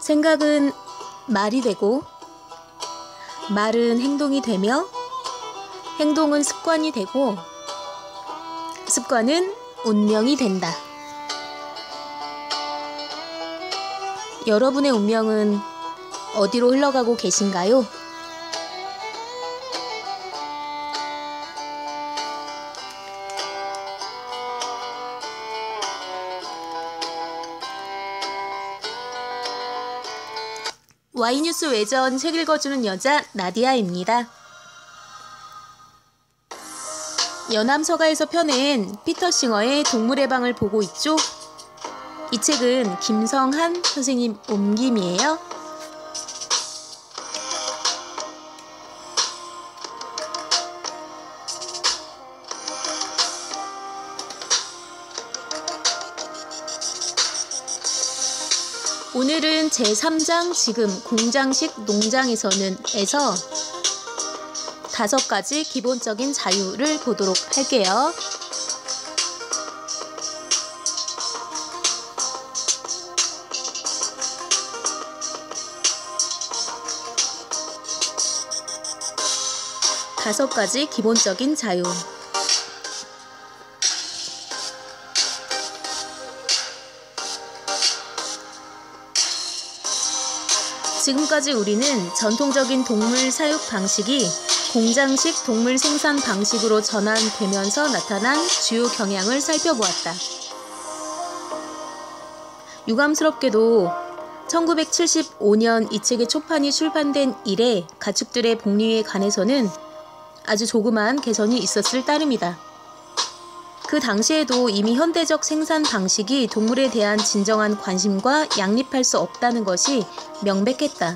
생각은 말이 되고, 말은 행동이 되며, 행동은 습관이 되고, 습관은 운명이 된다. 여러분의 운명은 어디로 흘러가고 계신가요? Y뉴스 외전 책 읽어주는 여자 나디아입니다. 연암서가에서 펴낸 피터 싱어의 동물의 방을 보고 있죠? 이 책은 김성한 선생님 옮김이에요. 오늘은 제3장 지금 공장식 농장에서는 에서 5가지 기본적인 자유를 보도록 할게요. 다섯 가지 기본적인 자유. 지금까지 우리는 전통적인 동물 사육 방식이 공장식 동물 생산 방식으로 전환되면서 나타난 주요 경향을 살펴보았다. 유감스럽게도 1975년 이 책의 초판이 출판된 이래 가축들의 복리에 관해서는 아주 조그마한 개선이 있었을 따름이다. 그 당시에도 이미 현대적 생산 방식이 동물에 대한 진정한 관심과 양립할 수 없다는 것이 명백했다.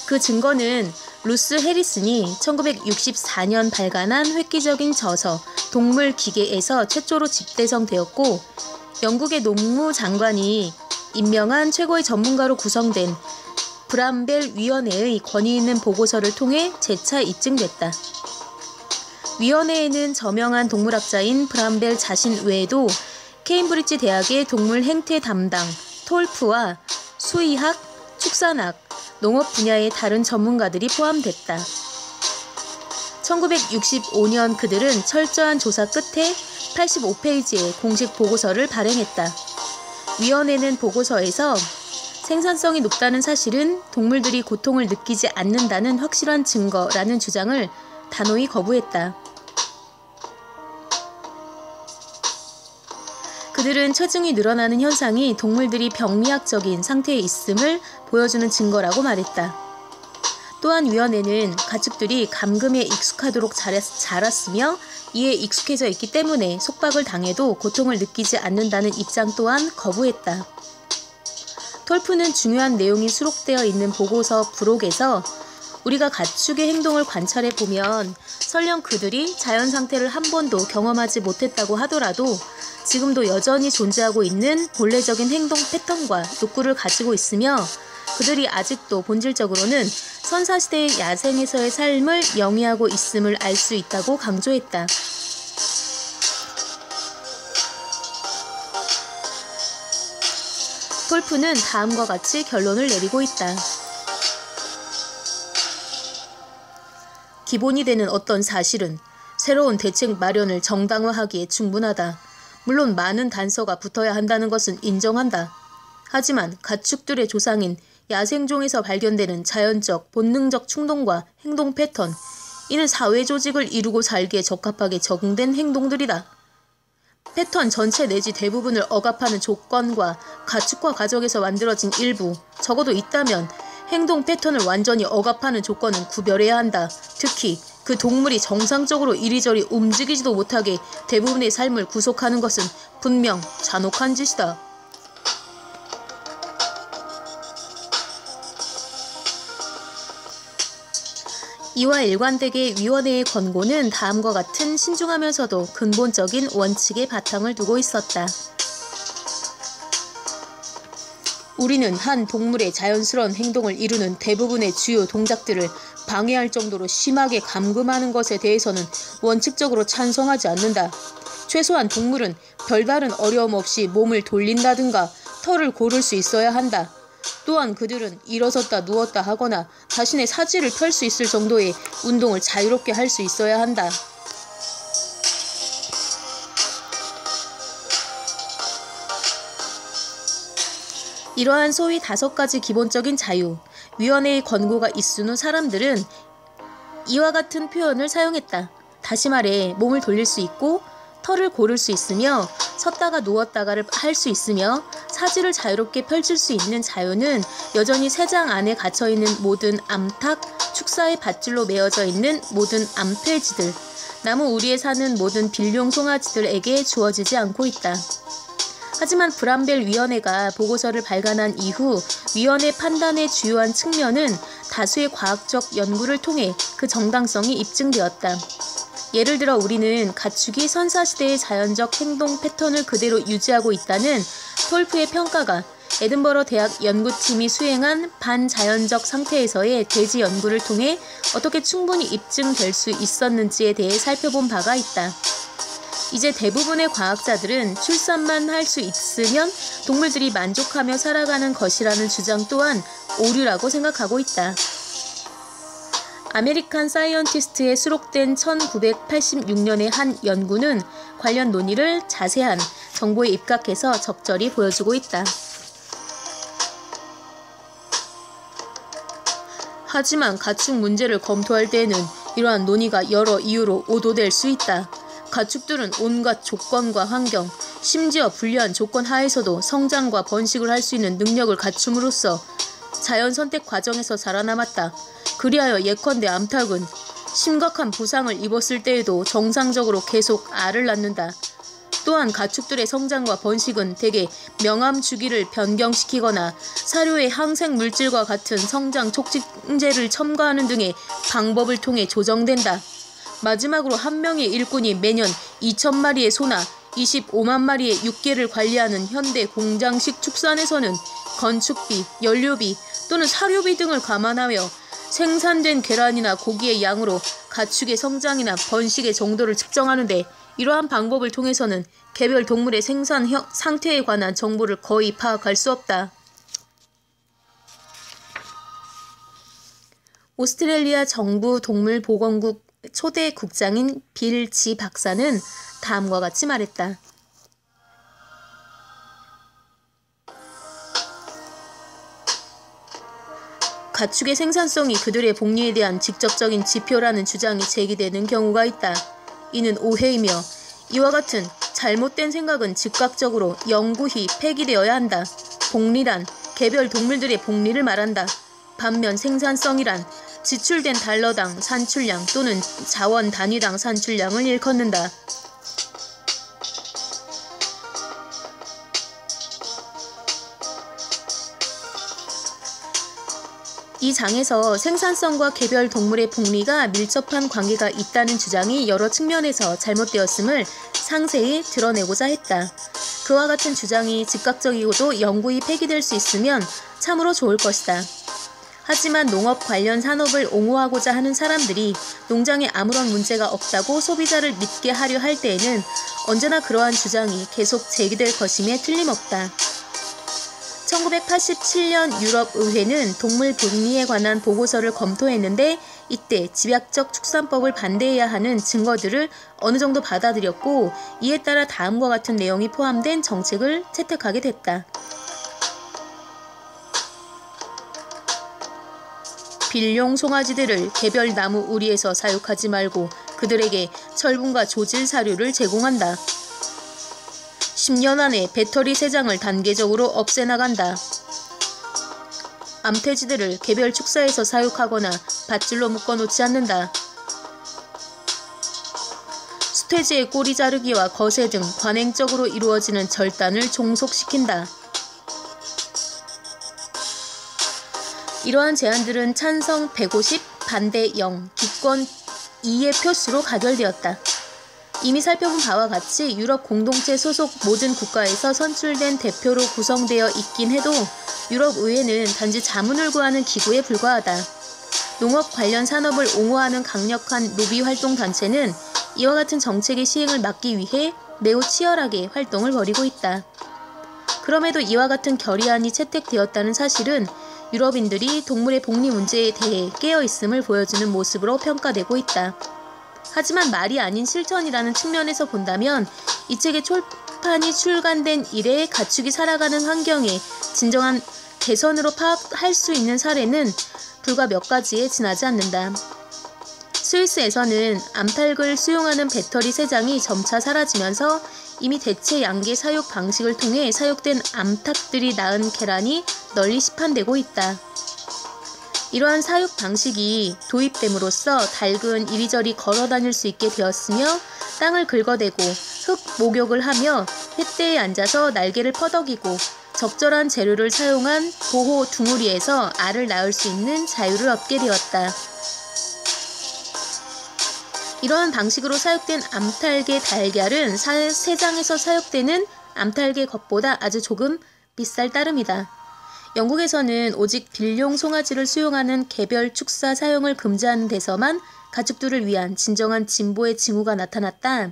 그 증거는 루스 해리슨이 1964년 발간한 획기적인 저서 동물 기계에서 최초로 집대성되었고, 영국의 농무장관이 임명한 최고의 전문가로 구성된 브람벨 위원회의 권위 있는 보고서를 통해 재차 입증됐다. 위원회에는 저명한 동물학자인 브람벨 자신 외에도 케임브리지 대학의 동물 행태 담당 톨프와 수의학, 축산학, 농업 분야의 다른 전문가들이 포함됐다. 1965년 그들은 철저한 조사 끝에 85페이지의 공식 보고서를 발행했다. 위원회는 보고서에서 생산성이 높다는 사실은 동물들이 고통을 느끼지 않는다는 확실한 증거라는 주장을 단호히 거부했다. 그들은 체중이 늘어나는 현상이 동물들이 병리학적인 상태에 있음을 보여주는 증거라고 말했다. 또한 위원회는 가축들이 감금에 익숙하도록 자랐으며 이에 익숙해져 있기 때문에 속박을 당해도 고통을 느끼지 않는다는 입장 또한 거부했다. 톨프는 중요한 내용이 수록되어 있는 보고서 부록에서 우리가 가축의 행동을 관찰해 보면 설령 그들이 자연 상태를 한 번도 경험하지 못했다고 하더라도 지금도 여전히 존재하고 있는 본래적인 행동 패턴과 욕구를 가지고 있으며 그들이 아직도 본질적으로는 선사시대의 야생에서의 삶을 영위하고 있음을 알 수 있다고 강조했다. 톨프는 다음과 같이 결론을 내리고 있다. 기본이 되는 어떤 사실은 새로운 대책 마련을 정당화하기에 충분하다. 물론 많은 단서가 붙어야 한다는 것은 인정한다. 하지만 가축들의 조상인 야생종에서 발견되는 자연적, 본능적 충동과 행동 패턴, 이는 사회 조직을 이루고 살기에 적합하게 적응된 행동들이다. 패턴 전체 내지 대부분을 억압하는 조건과 가축화 과정에서 만들어진 일부, 적어도 있다면 행동 패턴을 완전히 억압하는 조건은 구별해야 한다. 특히 그 동물이 정상적으로 이리저리 움직이지도 못하게 대부분의 삶을 구속하는 것은 분명 잔혹한 짓이다. 이와 일관되게 위원회의 권고는 다음과 같은 신중하면서도 근본적인 원칙의 바탕을 두고 있었다. 우리는 한 동물의 자연스러운 행동을 이루는 대부분의 주요 동작들을 방해할 정도로 심하게 감금하는 것에 대해서는 원칙적으로 찬성하지 않는다. 최소한 동물은 별다른 어려움 없이 몸을 돌린다든가 털을 고를 수 있어야 한다. 또한 그들은 일어섰다 누웠다 하거나 자신의 사지를 펼 수 있을 정도의 운동을 자유롭게 할 수 있어야 한다. 이러한 소위 5가지 기본적인 자유, 위원회의 권고가 있은 후 사람들은 이와 같은 표현을 사용했다. 다시 말해 몸을 돌릴 수 있고 털을 고를 수 있으며 섰다가 누웠다가를 할 수 있으며 사지를 자유롭게 펼칠 수 있는 자유는 여전히 새장 안에 갇혀있는 모든 암탉, 축사의 밧줄로 메어져 있는 모든 암폐지들, 나무 우리에 사는 모든 빌룡 송아지들에게 주어지지 않고 있다. 하지만 브람벨 위원회가 보고서를 발간한 이후 위원회 판단의 주요한 측면은 다수의 과학적 연구를 통해 그 정당성이 입증되었다. 예를 들어 우리는 가축이 선사시대의 자연적 행동 패턴을 그대로 유지하고 있다는 톨프의 평가가 에든버러 대학 연구팀이 수행한 반자연적 상태에서의 돼지 연구를 통해 어떻게 충분히 입증될 수 있었는지에 대해 살펴본 바가 있다. 이제 대부분의 과학자들은 출산만 할 수 있으면 동물들이 만족하며 살아가는 것이라는 주장 또한 오류라고 생각하고 있다. 아메리칸 사이언티스트에 수록된 1986년의 한 연구는 관련 논의를 자세한 정보에 입각해서 적절히 보여주고 있다. 하지만 가축 문제를 검토할 때에는 이러한 논의가 여러 이유로 오도될 수 있다. 가축들은 온갖 조건과 환경, 심지어 불리한 조건 하에서도 성장과 번식을 할 수 있는 능력을 갖춤으로써 자연 선택 과정에서 살아남았다. 그리하여 예컨대 암탉은 심각한 부상을 입었을 때에도 정상적으로 계속 알을 낳는다. 또한 가축들의 성장과 번식은 대개 명암 주기를 변경시키거나 사료의 항생 물질과 같은 성장 촉진제를 첨가하는 등의 방법을 통해 조정된다. 마지막으로 한 명의 일꾼이 매년 2,000마리의 소나 25만 마리의 육계를 관리하는 현대 공장식 축산에서는 건축비, 연료비 또는 사료비 등을 감안하며 생산된 계란이나 고기의 양으로 가축의 성장이나 번식의 정도를 측정하는데 이러한 방법을 통해서는 개별 동물의 생산 상태에 관한 정보를 거의 파악할 수 없다. 오스트레일리아 정부 동물보건국 초대 국장인 빌 지 박사는 다음과 같이 말했다. 가축의 생산성이 그들의 복리에 대한 직접적인 지표라는 주장이 제기되는 경우가 있다. 이는 오해이며 이와 같은 잘못된 생각은 즉각적으로 영구히 폐기되어야 한다. 복리란 개별 동물들의 복리를 말한다. 반면 생산성이란 지출된 달러당 산출량 또는 자원 단위당 산출량을 일컫는다. 이 장에서 생산성과 개별 동물의 복리가 밀접한 관계가 있다는 주장이 여러 측면에서 잘못되었음을 상세히 드러내고자 했다. 그와 같은 주장이 즉각적이고도 영구히 폐기될 수 있으면 참으로 좋을 것이다. 하지만 농업 관련 산업을 옹호하고자 하는 사람들이 농장에 아무런 문제가 없다고 소비자를 믿게 하려 할 때에는 언제나 그러한 주장이 계속 제기될 것임에 틀림없다. 1987년 유럽의회는 동물 복리에 관한 보고서를 검토했는데 이때 집약적 축산법을 반대해야 하는 증거들을 어느 정도 받아들였고 이에 따라 다음과 같은 내용이 포함된 정책을 채택하게 됐다. 빌룡 송아지들을 개별 나무 우리에서 사육하지 말고 그들에게 철분과 조질 사료를 제공한다. 10년 안에 배터리 3장을 단계적으로 없애나간다. 암돼지들을 개별 축사에서 사육하거나 밧줄로 묶어놓지 않는다. 수퇴지의 꼬리 자르기와 거세 등 관행적으로 이루어지는 절단을 종속시킨다. 이러한 제안들은 찬성 150, 반대 0, 기권 2의 표수로 가결되었다. 이미 살펴본 바와 같이 유럽 공동체 소속 모든 국가에서 선출된 대표로 구성되어 있긴 해도 유럽의회는 단지 자문을 구하는 기구에 불과하다. 농업 관련 산업을 옹호하는 강력한 로비 활동 단체는 이와 같은 정책의 시행을 막기 위해 매우 치열하게 활동을 벌이고 있다. 그럼에도 이와 같은 결의안이 채택되었다는 사실은 유럽인들이 동물의 복리 문제에 대해 깨어있음을 보여주는 모습으로 평가되고 있다. 하지만 말이 아닌 실천이라는 측면에서 본다면 이 책의 초판이 출간된 이래 가축이 살아가는 환경에 진정한 개선으로 파악할 수 있는 사례는 불과 몇 가지에 지나지 않는다. 스위스에서는 암탉을 수용하는 배터리 세장이 점차 사라지면서 이미 대체 양계 사육 방식을 통해 사육된 암탉들이 낳은 계란이 널리 시판되고 있다. 이러한 사육 방식이 도입됨으로써 닭은 이리저리 걸어다닐 수 있게 되었으며 땅을 긁어대고 흙 목욕을 하며 횃대에 앉아서 날개를 퍼덕이고 적절한 재료를 사용한 보호 둥우리에서 알을 낳을 수 있는 자유를 얻게 되었다. 이러한 방식으로 사육된 암탉의 달걀은 세장에서 사육되는 암탉의 것보다 아주 조금 비쌀 따름이다. 영국에서는 오직 빌용 송아지를 수용하는 개별 축사 사용을 금지하는 데서만 가축들을 위한 진정한 진보의 징후가 나타났다.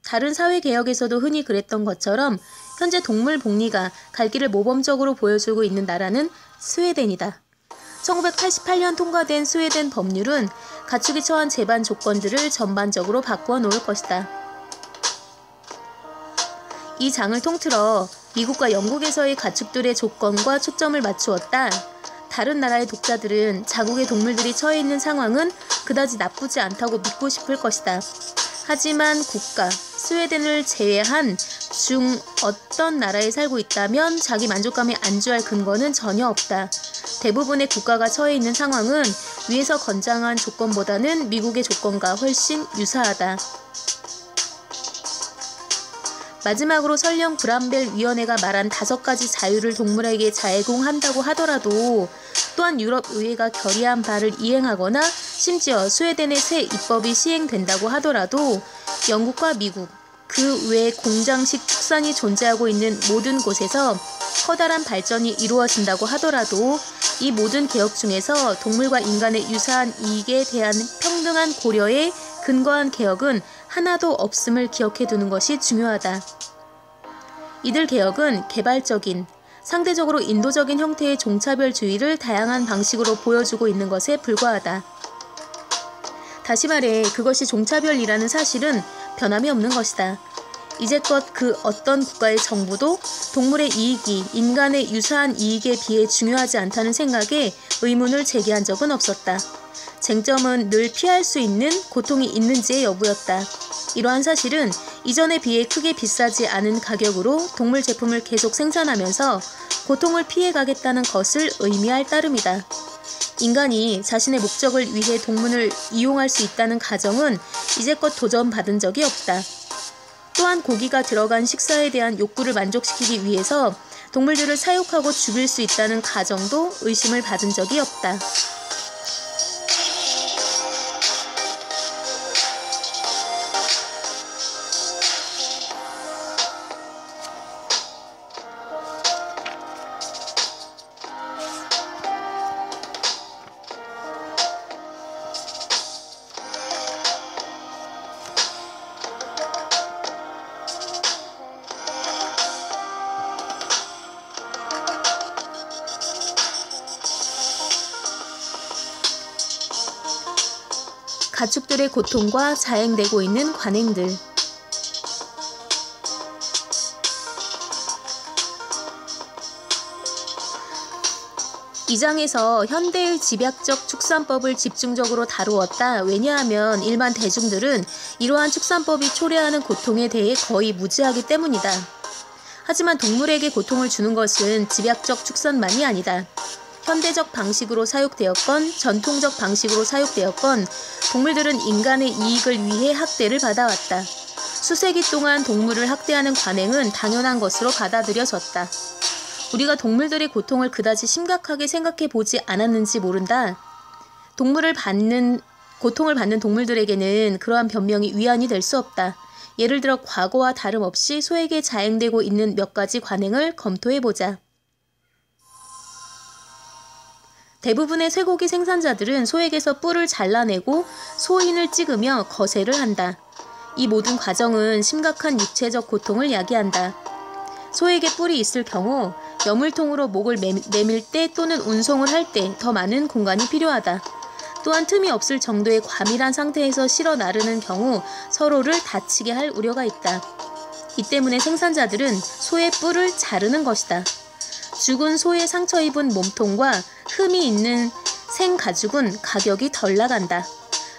다른 사회개혁에서도 흔히 그랬던 것처럼 현재 동물 복리가 갈 길을 모범적으로 보여주고 있는 나라는 스웨덴이다. 1988년 통과된 스웨덴 법률은 가축이 처한 재반 조건들을 전반적으로 바꾸어 놓을 것이다. 이 장을 통틀어 미국과 영국에서의 가축들의 조건과 초점을 맞추었다. 다른 나라의 독자들은 자국의 동물들이 처해 있는 상황은 그다지 나쁘지 않다고 믿고 싶을 것이다. 하지만 국가, 스웨덴을 제외한 중 어떤 나라에 살고 있다면 자기 만족감에 안주할 근거는 전혀 없다. 대부분의 국가가 처해 있는 상황은 위에서 권장한 조건보다는 미국의 조건과 훨씬 유사하다. 마지막으로 설령 브람벨 위원회가 말한 5가지 자유를 동물에게 제공한다고 하더라도 또한 유럽 의회가 결의한 바를 이행하거나 심지어 스웨덴의 새 입법이 시행된다고 하더라도 영국과 미국, 그 외 공장식 축산이 존재하고 있는 모든 곳에서 커다란 발전이 이루어진다고 하더라도 이 모든 개혁 중에서 동물과 인간의 유사한 이익에 대한 평등한 고려에 근거한 개혁은 하나도 없음을 기억해 두는 것이 중요하다. 이들 개혁은 개발적인, 상대적으로 인도적인 형태의 종차별주의를 다양한 방식으로 보여주고 있는 것에 불과하다. 다시 말해 그것이 종차별이라는 사실은 변함이 없는 것이다. 이제껏 그 어떤 국가의 정부도 동물의 이익이 인간의 유사한 이익에 비해 중요하지 않다는 생각에 의문을 제기한 적은 없었다. 쟁점은 늘 피할 수 있는 고통이 있는지의 여부였다. 이러한 사실은 이전에 비해 크게 비싸지 않은 가격으로 동물 제품을 계속 생산하면서 고통을 피해가겠다는 것을 의미할 따름이다. 인간이 자신의 목적을 위해 동물을 이용할 수 있다는 가정은 이제껏 도전받은 적이 없다. 또한 고기가 들어간 식사에 대한 욕구를 만족시키기 위해서 동물들을 사육하고 죽일 수 있다는 가정도 의심을 받은 적이 없다. 가축들의 고통과 자행되고 있는 관행들. 이 장에서 현대의 집약적 축산법을 집중적으로 다루었다. 왜냐하면 일반 대중들은 이러한 축산법이 초래하는 고통에 대해 거의 무지하기 때문이다. 하지만 동물에게 고통을 주는 것은 집약적 축산만이 아니다. 현대적 방식으로 사육되었건 전통적 방식으로 사육되었건 동물들은 인간의 이익을 위해 학대를 받아왔다. 수세기 동안 동물을 학대하는 관행은 당연한 것으로 받아들여졌다. 우리가 동물들의 고통을 그다지 심각하게 생각해 보지 않았는지 모른다. 고통을 받는 동물들에게는 그러한 변명이 위안이 될 수 없다. 예를 들어 과거와 다름없이 소에게 자행되고 있는 몇 가지 관행을 검토해보자. 대부분의 쇠고기 생산자들은 소에게서 뿔을 잘라내고 소인을 찍으며 거세를 한다. 이 모든 과정은 심각한 육체적 고통을 야기한다. 소에게 뿔이 있을 경우 여물통으로 목을 내밀 때 또는 운송을 할 때 더 많은 공간이 필요하다. 또한 틈이 없을 정도의 과밀한 상태에서 실어 나르는 경우 서로를 다치게 할 우려가 있다. 이 때문에 생산자들은 소의 뿔을 자르는 것이다. 죽은 소의 상처 입은 몸통과 흠이 있는 생가죽은 가격이 덜 나간다.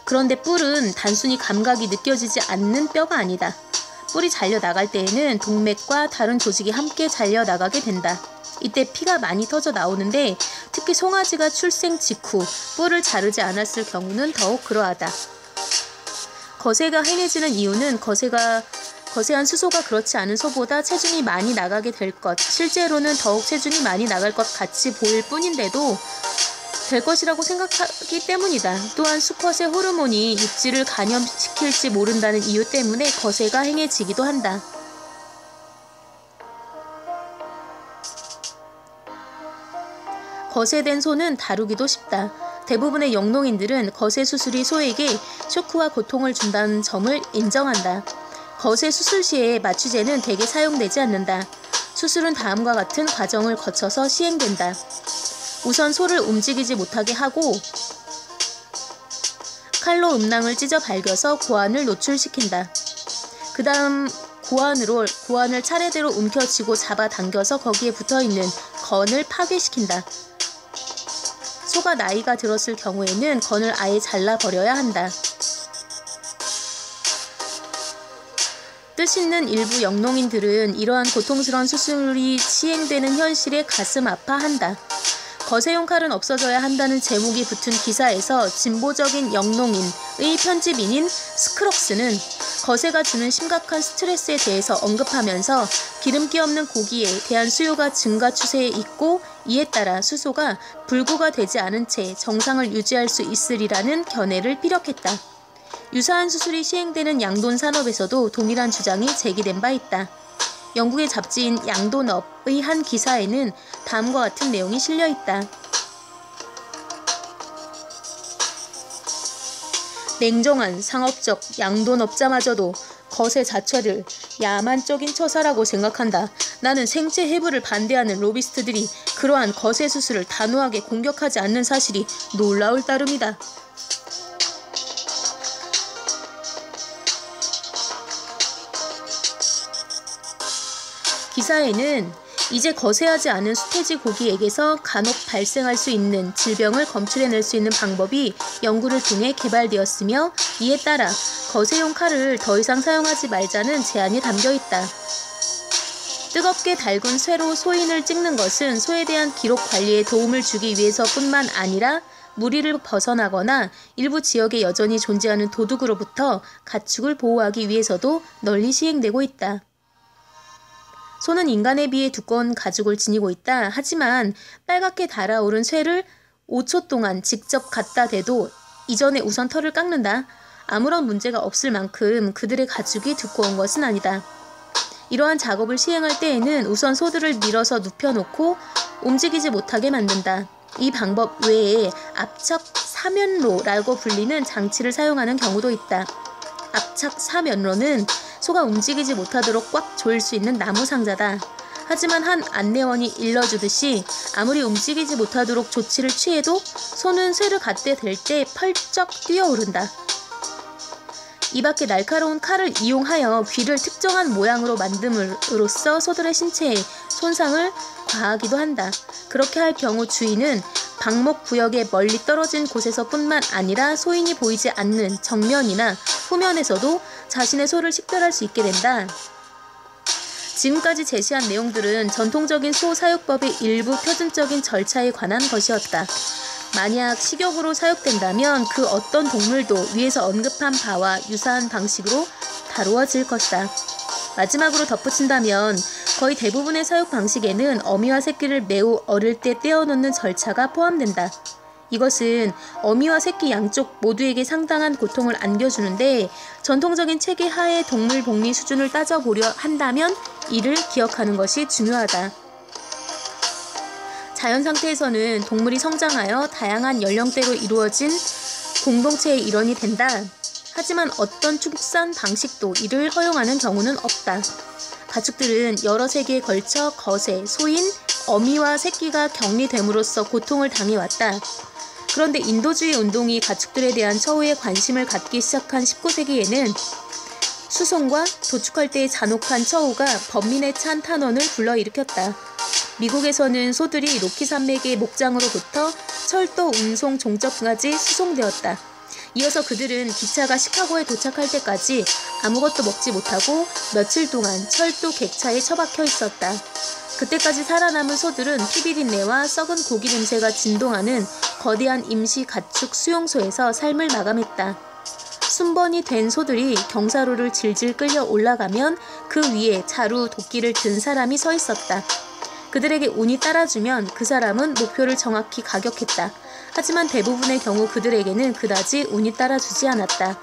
그런데 뿔은 단순히 감각이 느껴지지 않는 뼈가 아니다. 뿔이 잘려 나갈 때에는 동맥과 다른 조직이 함께 잘려 나가게 된다. 이때 피가 많이 터져 나오는데 특히 송아지가 출생 직후 뿔을 자르지 않았을 경우는 더욱 그러하다. 거세가 행해지는 이유는 거세한 수소가 그렇지 않은 소보다 체중이 많이 나가게 될 것, 실제로는 더욱 체중이 많이 나갈 것 같이 보일 뿐인데도 될 것이라고 생각하기 때문이다. 또한 수컷의 호르몬이 육질을 간염시킬지 모른다는 이유 때문에 거세가 행해지기도 한다. 거세된 소는 다루기도 쉽다. 대부분의 영농인들은 거세 수술이 소에게 쇼크와 고통을 준다는 점을 인정한다. 거세 수술 시에 마취제는 대개 사용되지 않는다. 수술은 다음과 같은 과정을 거쳐서 시행된다. 우선 소를 움직이지 못하게 하고 칼로 음낭을 찢어 발겨서 고환을 노출시킨다. 그 다음 고환을 차례대로 움켜쥐고 잡아당겨서 거기에 붙어있는 건을 파괴시킨다. 소가 나이가 들었을 경우에는 건을 아예 잘라버려야 한다. 뜻있는 일부 영농인들은 이러한 고통스러운 수술이 시행되는 현실에 가슴 아파한다. 거세용 칼은 없어져야 한다는 제목이 붙은 기사에서 진보적인 영농인의 편집인인 스크럭스는 거세가 주는 심각한 스트레스에 대해서 언급하면서 기름기 없는 고기에 대한 수요가 증가 추세에 있고 이에 따라 수소가 불구가 되지 않은 채 정상을 유지할 수 있으리라는 견해를 피력했다. 유사한 수술이 시행되는 양돈 산업에서도 동일한 주장이 제기된 바 있다. 영국의 잡지인 양돈업의 한 기사에는 다음과 같은 내용이 실려있다. 냉정한 상업적 양돈업자마저도 거세 자체를 야만적인 처사라고 생각한다. 나는 생체 해부를 반대하는 로비스트들이 그러한 거세 수술을 단호하게 공격하지 않는 사실이 놀라울 따름이다. 기사에는 이제 거세하지 않은 수태지 고기에게서 간혹 발생할 수 있는 질병을 검출해낼 수 있는 방법이 연구를 통해 개발되었으며 이에 따라 거세용 칼을 더 이상 사용하지 말자는 제안이 담겨있다. 뜨겁게 달군 쇠로 소인을 찍는 것은 소에 대한 기록 관리에 도움을 주기 위해서뿐만 아니라 무리를 벗어나거나 일부 지역에 여전히 존재하는 도둑으로부터 가축을 보호하기 위해서도 널리 시행되고 있다. 소는 인간에 비해 두꺼운 가죽을 지니고 있다. 하지만 빨갛게 달아오른 쇠를 5초 동안 직접 갖다 대도 이전에 우선 털을 깎는다. 아무런 문제가 없을 만큼 그들의 가죽이 두꺼운 것은 아니다. 이러한 작업을 시행할 때에는 우선 소들을 밀어서 눕혀놓고 움직이지 못하게 만든다. 이 방법 외에 압착 사면로라고 불리는 장치를 사용하는 경우도 있다. 압착 사면로는 소가 움직이지 못하도록 꽉 조일 수 있는 나무 상자다. 하지만 한 안내원이 일러주듯이 아무리 움직이지 못하도록 조치를 취해도 소는 쇠를 갖대 댈 때 펄쩍 뛰어오른다. 이 밖에 날카로운 칼을 이용하여 귀를 특정한 모양으로 만듦으로써 소들의 신체에 손상을 가하기도 한다. 그렇게 할 경우 주인은 방목 구역에 멀리 떨어진 곳에서뿐만 아니라 소인이 보이지 않는 정면이나 후면에서도 자신의 소를 식별할 수 있게 된다. 지금까지 제시한 내용들은 전통적인 소 사육법의 일부 표준적인 절차에 관한 것이었다. 만약 식용으로 사육된다면 그 어떤 동물도 위에서 언급한 바와 유사한 방식으로 다루어질 것이다. 마지막으로 덧붙인다면 거의 대부분의 사육 방식에는 어미와 새끼를 매우 어릴 때 떼어놓는 절차가 포함된다. 이것은 어미와 새끼 양쪽 모두에게 상당한 고통을 안겨주는데 전통적인 체계 하에 동물 복리 수준을 따져보려 한다면 이를 기억하는 것이 중요하다. 자연 상태에서는 동물이 성장하여 다양한 연령대로 이루어진 공동체의 일원이 된다. 하지만 어떤 축산 방식도 이를 허용하는 경우는 없다. 가축들은 여러 세기에 걸쳐 거세, 소인, 어미와 새끼가 격리됨으로써 고통을 당해왔다. 그런데 인도주의 운동이 가축들에 대한 처우에 관심을 갖기 시작한 19세기에는 수송과 도축할 때의 잔혹한 처우가 범민에 찬 탄원을 불러일으켰다. 미국에서는 소들이 로키 산맥의 목장으로부터 철도 운송 종점까지 수송되었다. 이어서 그들은 기차가 시카고에 도착할 때까지 아무것도 먹지 못하고 며칠 동안 철도 객차에 처박혀 있었다. 그때까지 살아남은 소들은 피비린내와 썩은 고기 냄새가 진동하는 거대한 임시 가축 수용소에서 삶을 마감했다. 순번이 된 소들이 경사로를 질질 끌려 올라가면 그 위에 자루 도끼를 든 사람이 서 있었다. 그들에게 운이 따라주면 그 사람은 목표를 정확히 가격했다. 하지만 대부분의 경우 그들에게는 그다지 운이 따라주지 않았다.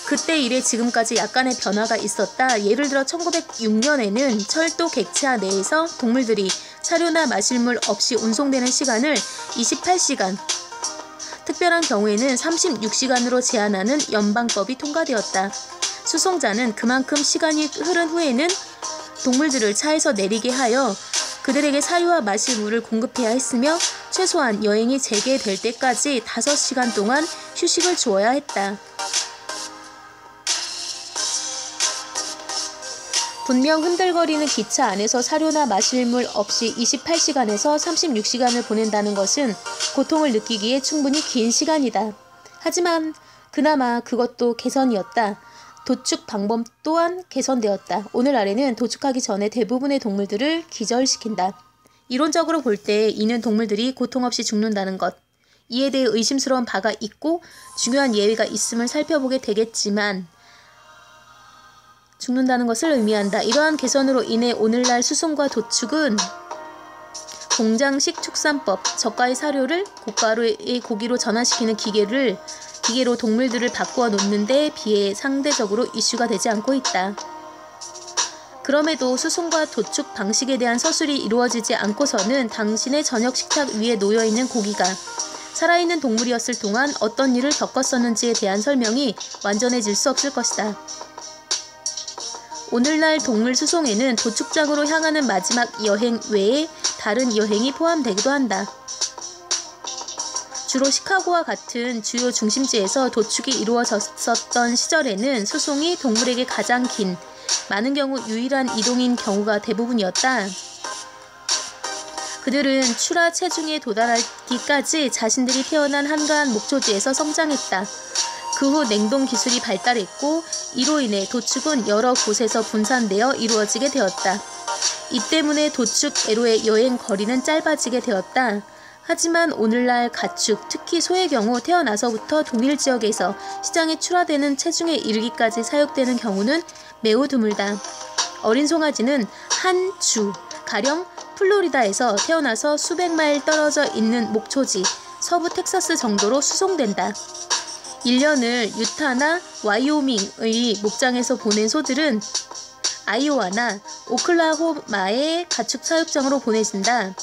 그때 이래 지금까지 약간의 변화가 있었다. 예를 들어 1906년에는 철도 객차 내에서 동물들이 사료나 마실 물 없이 운송되는 시간을 28시간, 특별한 경우에는 36시간으로 제한하는 연방법이 통과되었다. 수송자는 그만큼 시간이 흐른 후에는 동물들을 차에서 내리게 하여 그들에게 사료와 마실 물을 공급해야 했으며 최소한 여행이 재개될 때까지 5시간 동안 휴식을 주어야 했다. 분명 흔들거리는 기차 안에서 사료나 마실 물 없이 28시간에서 36시간을 보낸다는 것은 고통을 느끼기에 충분히 긴 시간이다. 하지만 그나마 그것도 개선이었다. 도축 방법 또한 개선되었다. 오늘날에는 도축하기 전에 대부분의 동물들을 기절시킨다. 이론적으로 볼 때 이는 동물들이 고통 없이 죽는다는 것. 이에 대해 의심스러운 바가 있고 중요한 예외가 있음을 살펴보게 되겠지만 죽는다는 것을 의미한다. 이러한 개선으로 인해 오늘날 수송과 도축은 공장식 축산법, 저가의 사료를 고가의 고기로 전환시키는 기계로 동물들을 바꾸어 놓는 데 비해 상대적으로 이슈가 되지 않고 있다. 그럼에도 수송과 도축 방식에 대한 서술이 이루어지지 않고서는 당신의 저녁 식탁 위에 놓여있는 고기가 살아있는 동물이었을 동안 어떤 일을 겪었었는지에 대한 설명이 완전해질 수 없을 것이다. 오늘날 동물 수송에는 도축장으로 향하는 마지막 여행 외에 다른 여행이 포함되기도 한다. 주로 시카고와 같은 주요 중심지에서 도축이 이루어졌었던 시절에는 수송이 동물에게 가장 긴, 많은 경우 유일한 이동인 경우가 대부분이었다. 그들은 출하 체중에 도달하기까지 자신들이 태어난 한가한 목초지에서 성장했다. 그 후 냉동 기술이 발달했고 이로 인해 도축은 여러 곳에서 분산되어 이루어지게 되었다. 이 때문에 도축 애로의 여행 거리는 짧아지게 되었다. 하지만 오늘날 가축, 특히 소의 경우 태어나서부터 동일 지역에서 시장에 출하되는 체중에 이르기까지 사육되는 경우는 매우 드물다. 어린 송아지는 한 주, 가령 플로리다에서 태어나서 수백 마일 떨어져 있는 목초지, 서부 텍사스 정도로 수송된다. 1년을 유타나 와이오밍의 목장에서 보낸 소들은 아이오와나 오클라호마의 가축 사육장으로 보내진다.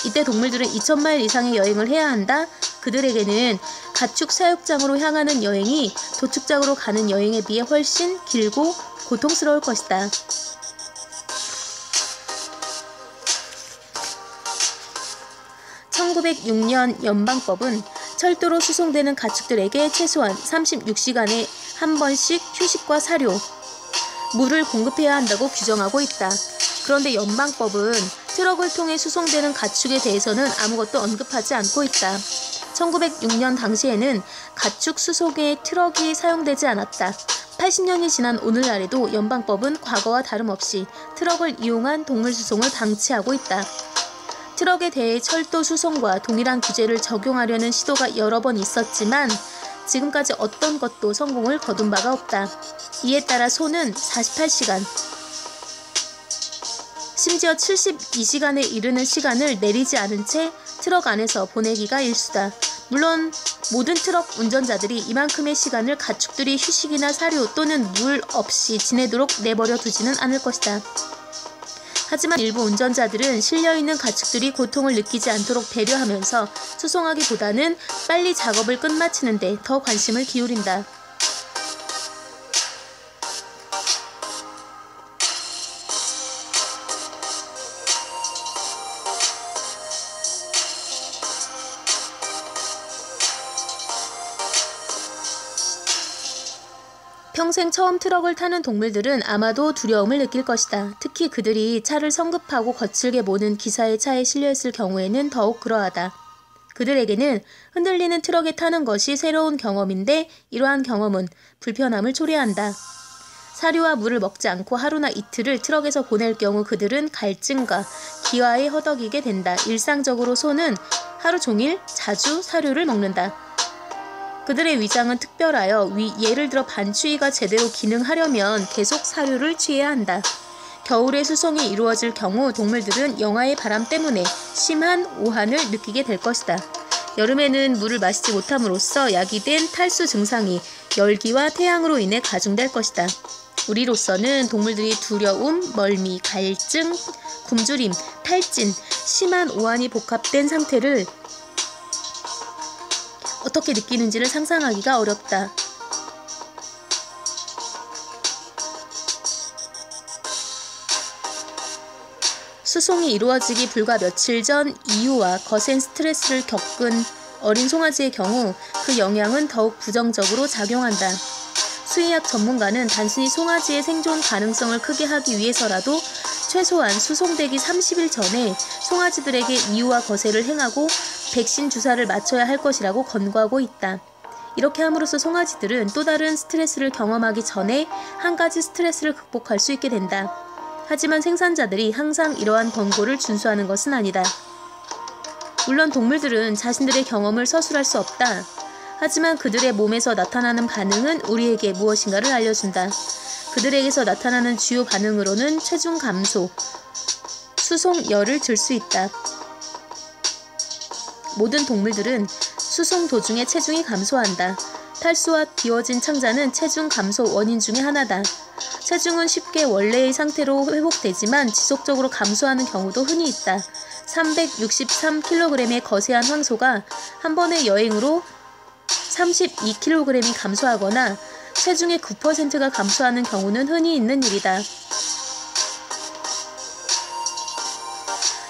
이때 동물들은 2000마일 이상의 여행을 해야 한다. 그들에게는 가축 사육장으로 향하는 여행이 도축장으로 가는 여행에 비해 훨씬 길고 고통스러울 것이다. (1906년) 연방법은 철도로 수송되는 가축들에게 최소한 36시간에 한 번씩 휴식과 사료, 물을 공급해야 한다고 규정하고 있다. 그런데 연방법은 트럭을 통해 수송되는 가축에 대해서는 아무것도 언급하지 않고 있다. 1906년 당시에는 가축 수송에 트럭이 사용되지 않았다. 80년이 지난 오늘날에도 연방법은 과거와 다름없이 트럭을 이용한 동물 수송을 방치하고 있다. 트럭에 대해 철도 수송과 동일한 규제를 적용하려는 시도가 여러 번 있었지만 지금까지 어떤 것도 성공을 거둔 바가 없다. 이에 따라 소는 48시간, 심지어 72시간에 이르는 시간을 내리지 않은 채 트럭 안에서 보내기가 일수다. 물론 모든 트럭 운전자들이 이만큼의 시간을 가축들이 휴식이나 사료 또는 물 없이 지내도록 내버려 두지는 않을 것이다. 하지만 일부 운전자들은 실려있는 가축들이 고통을 느끼지 않도록 배려하면서 수송하기보다는 빨리 작업을 끝마치는 데 더 관심을 기울인다. 평생 처음 트럭을 타는 동물들은 아마도 두려움을 느낄 것이다. 특히 그들이 차를 성급하고 거칠게 모는 기사의 차에 실려있을 경우에는 더욱 그러하다. 그들에게는 흔들리는 트럭에 타는 것이 새로운 경험인데 이러한 경험은 불편함을 초래한다. 사료와 물을 먹지 않고 하루나 이틀을 트럭에서 보낼 경우 그들은 갈증과 기화에 허덕이게 된다. 일상적으로 소는 하루 종일 자주 사료를 먹는다. 그들의 위장은 특별하여 예를 들어 반추위가 제대로 기능하려면 계속 사료를 취해야 한다. 겨울에 수송이 이루어질 경우 동물들은 영하의 바람 때문에 심한 오한을 느끼게 될 것이다. 여름에는 물을 마시지 못함으로써 야기된 탈수 증상이 열기와 태양으로 인해 가중될 것이다. 우리로서는 동물들이 두려움, 멀미, 갈증, 굶주림, 탈진, 심한 오한이 복합된 상태를 어떻게 느끼는지를 상상하기가 어렵다. 수송이 이루어지기 불과 며칠 전 이유와 거센 스트레스를 겪은 어린 송아지의 경우 그 영향은 더욱 부정적으로 작용한다. 수의학 전문가는 단순히 송아지의 생존 가능성을 크게 하기 위해서라도 최소한 수송되기 30일 전에 송아지들에게 이유와 거세를 행하고 백신 주사를 맞춰야 할 것이라고 권고하고 있다. 이렇게 함으로써 송아지들은 또 다른 스트레스를 경험하기 전에 한 가지 스트레스를 극복할 수 있게 된다. 하지만 생산자들이 항상 이러한 권고를 준수하는 것은 아니다. 물론 동물들은 자신들의 경험을 서술할 수 없다. 하지만 그들의 몸에서 나타나는 반응은 우리에게 무엇인가를 알려준다. 그들에게서 나타나는 주요 반응으로는 체중 감소, 수송열을 들 수 있다. 모든 동물들은 수송 도중에 체중이 감소한다. 탈수와 비워진 창자는 체중 감소 원인 중의 하나다. 체중은 쉽게 원래의 상태로 회복되지만 지속적으로 감소하는 경우도 흔히 있다. 363kg의 거세한 황소가 한 번의 여행으로 32kg이 감소하거나 체중의 9%가 감소하는 경우는 흔히 있는 일이다.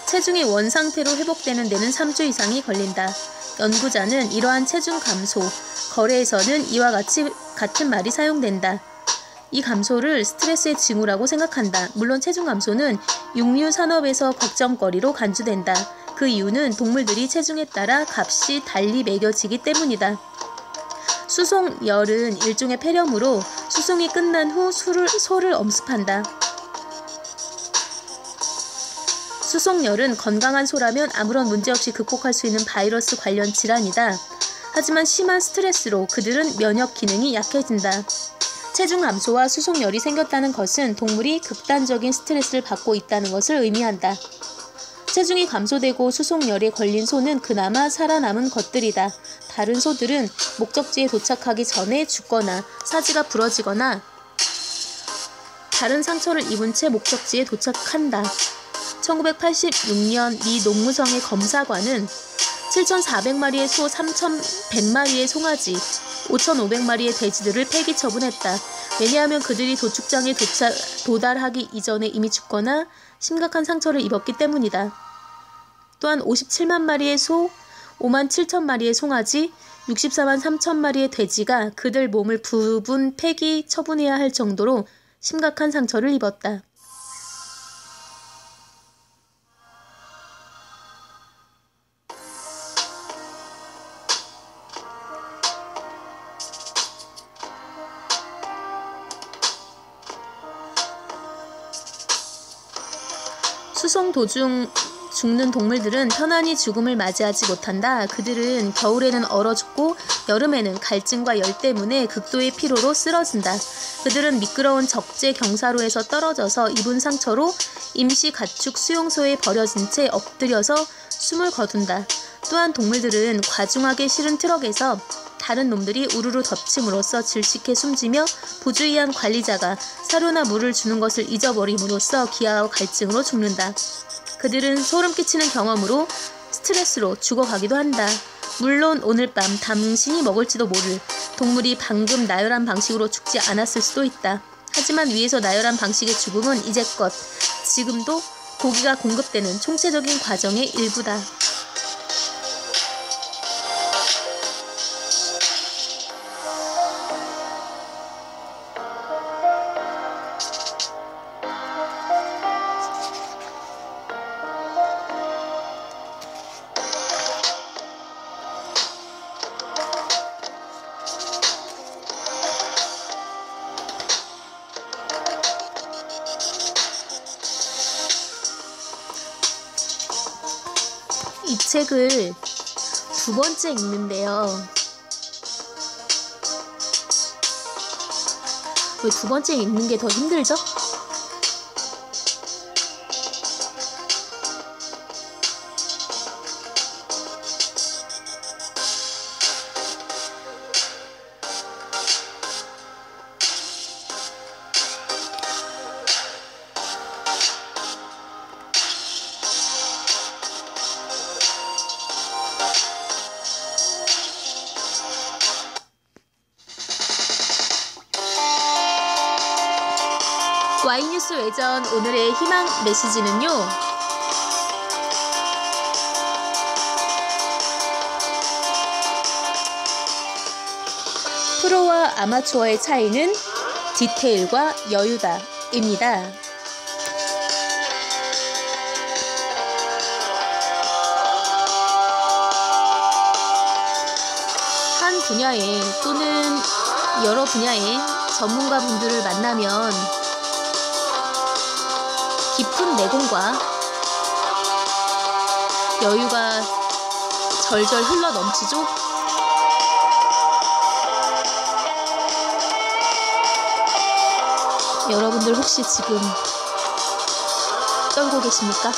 체중이 원상태로 회복되는 데는 3주 이상이 걸린다. 연구자는 이러한 체중 감소, 거래에서는 이와 같은 말이 사용된다. 이 감소를 스트레스의 징후라고 생각한다. 물론 체중 감소는 육류 산업에서 걱정거리로 간주된다. 그 이유는 동물들이 체중에 따라 값이 달리 매겨지기 때문이다. 수송열은 일종의 폐렴으로 수송이 끝난 후 소를 엄습한다. 수송열은 건강한 소라면 아무런 문제없이 극복할 수 있는 바이러스 관련 질환이다. 하지만 심한 스트레스로 그들은 면역 기능이 약해진다. 체중 감소와 수송열이 생겼다는 것은 동물이 극단적인 스트레스를 받고 있다는 것을 의미한다. 체중이 감소되고 수송열에 걸린 소는 그나마 살아남은 것들이다. 다른 소들은 목적지에 도착하기 전에 죽거나 사지가 부러지거나 다른 상처를 입은 채 목적지에 도착한다. 1986년 미 농무성의 검사관은 7,400마리의 소, 3,100마리의 송아지, 5,500마리의 돼지들을 폐기 처분했다. 왜냐하면 그들이 도축장에 도달하기 이전에 이미 죽거나 심각한 상처를 입었기 때문이다. 또한 57만 마리의 소, 5만 7천 마리의 송아지, 64만 3천 마리의 돼지가 그들 몸을 부분 폐기 처분해야 할 정도로 심각한 상처를 입었다. 수송 도중 죽는 동물들은 편안히 죽음을 맞이하지 못한다. 그들은 겨울에는 얼어 죽고 여름에는 갈증과 열 때문에 극도의 피로로 쓰러진다. 그들은 미끄러운 적재 경사로에서 떨어져서 입은 상처로 임시 가축 수용소에 버려진 채 엎드려서 숨을 거둔다. 또한 동물들은 과중하게 실은 트럭에서 다른 놈들이 우르르 덮침으로써 질식해 숨지며 부주의한 관리자가 사료나 물을 주는 것을 잊어버림으로써 기아와 갈증으로 죽는다. 그들은 소름 끼치는 경험으로 스트레스로 죽어가기도 한다. 물론 오늘 밤 당신이 먹을지도 모를 동물이 방금 나열한 방식으로 죽지 않았을 수도 있다. 하지만 위에서 나열한 방식의 죽음은 이제껏 지금도 고기가 공급되는 총체적인 과정의 일부다. 이 책을 두 번째 읽는데요. 왜 두 번째 읽는 게 더 힘들죠? Y뉴스 외전 오늘의 희망 메시지는요. 프로와 아마추어의 차이는 디테일과 여유다 입니다. 한 분야에 또는 여러 분야의 전문가분들을 만나면 깊은 내공과 여유가 절절 흘러 넘치죠. 여러분들 혹시 지금 떨고 계십니까?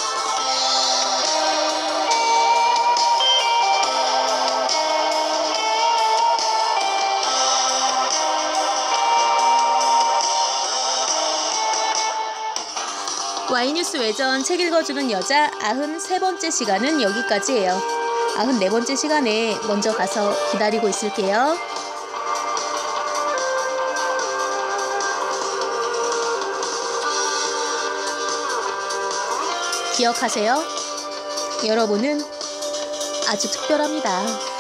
Y뉴스 외전 책 읽어주는 여자 93번째 시간은 여기까지예요. 94번째 시간에 먼저 가서 기다리고 있을게요. 기억하세요. 여러분은 아주 특별합니다.